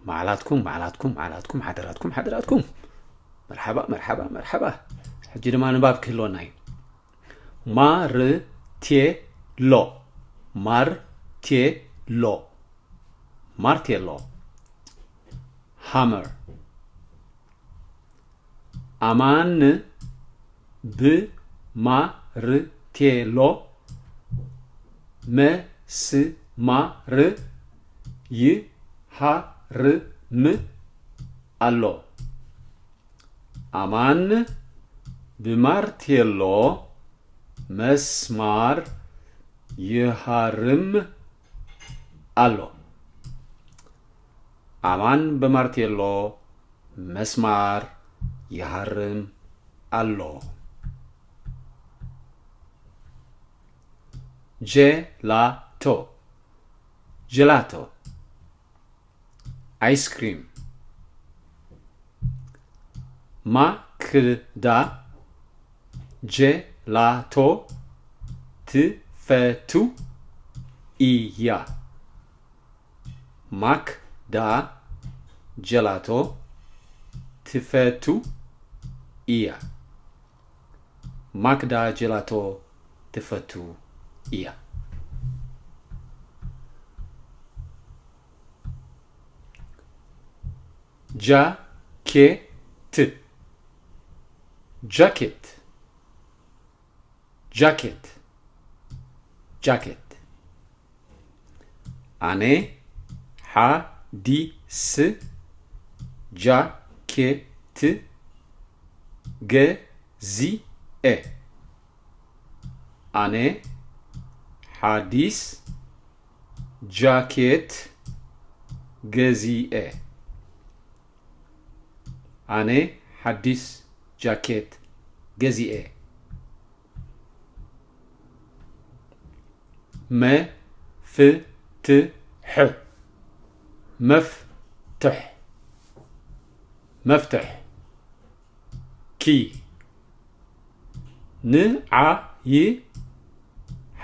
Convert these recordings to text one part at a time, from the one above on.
معلاتكم حضراتكم مرحبا حجي دما نباب كهلوناي مارتيلو hammer aman بمارتيلو مسمار يحرم አሎ አማን በማርቴሎ መስማር ይሐርም አሎ አማን በማርቴሎ መስማር ይሐርም አሎ ጀላቶ አይስክሪም ማክዳ ጀላቶ ትፈቱ ኢያ ማክዳ ጀላቶ ትፈቱ ኢያ ማክዳ ጀላቶ ትፈቱ ኢያ ጃኬት አኔ ሐዲስ ጃኬት ገዚኤ አኔ ሐዲስ ጃኬት ገዚኤ አኔ ሐዲስ ጃኬት ገዚኤ መፍትሕ ኪ ንዓይ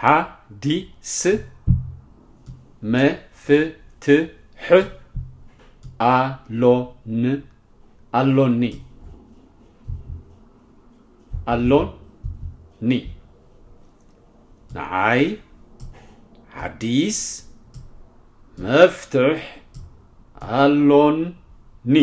ሐዲስ መፍትሕ አሎኒ ንዓይ ሐዲስ መፍትሕ አሎኒ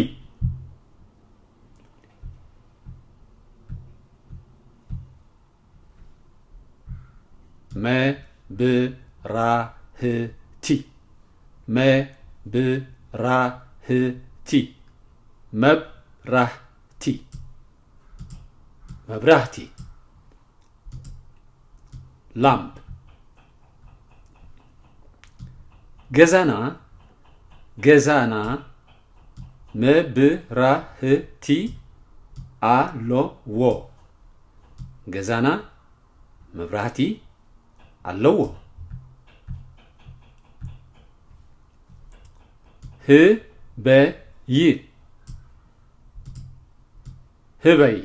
መብራህቲ ላምፕ ገዛና መብራህቲ አለዎ ገዛና መብራህቲ አለዎ ህበይ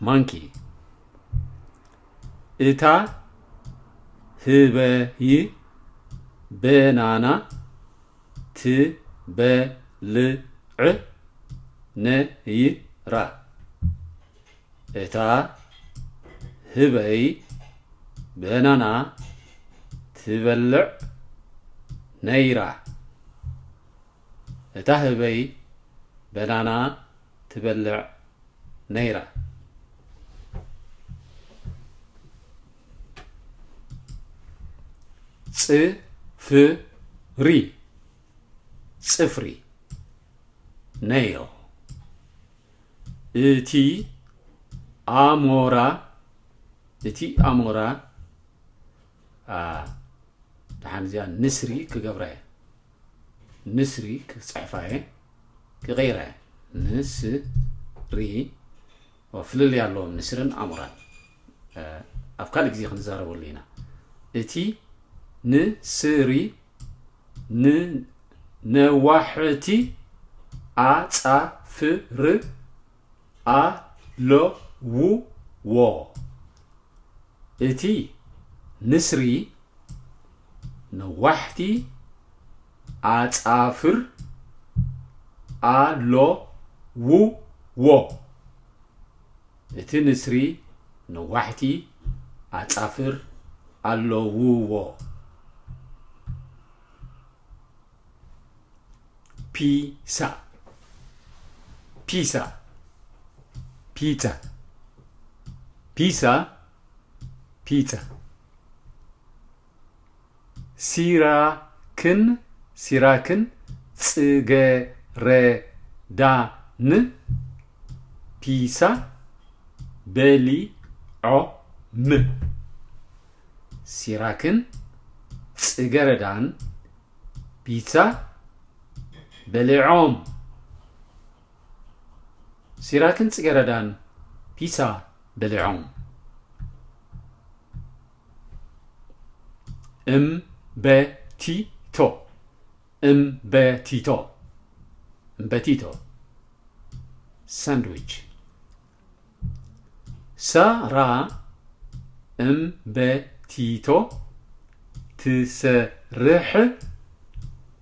ማንኪ እታ ህበይ በናና ትበልዕ ነይራ እታ ህበይ በናና ትበልዕ ነይራ እታ ህበይ በናና ትበልዕ ነይራ ጽፍሪ nail እቲ አሞራ دحانزيا نسري كغبره نسري كصحفاي كغيره نسري وفلل يالو نسرن امورا افكار غزي خنزارو لينا اتي نسري نواحتي اصفر الو و اتي نسري نواحتي اصفر ኣሎ ዎ እቲ ንስሪ ነዋሕቲ ኣጻፍር ኣለውዎ ፒሳ ፒሳ ፒዛ ፒሳ ፒዛ ሲራክን ጽጌረዳን ፒሳ በሊዖም ሲራክን ጽጌረዳን ፒዛ በሊዖም ሲራክን ጽጌረዳን ፒሳ በሊዖም እምበቲቶ ሳንድዊች ሳራ እምበቲቶ ትሰርሕ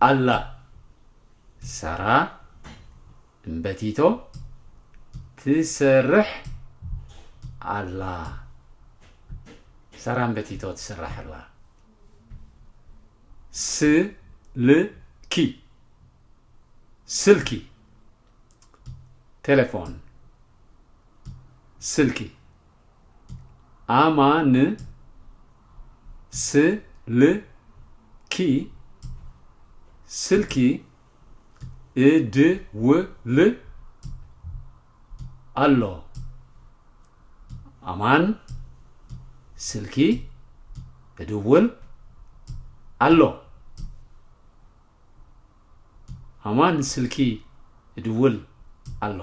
ኣላ ሳራ እምበቲቶ ትሰርሕ ኣላ ሳራ እምበቲቶ ትሰርሕ ኣላ ስልኪ ቴሌፎን ስልኪ አማን ስልኪ እድውል ኣሎ አማን ስልኪ እድውል ኣሎ አማን ስልኪ እድውል ኣሎ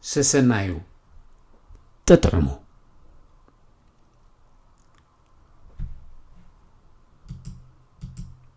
ሰሰናዩ ተጥዕሙ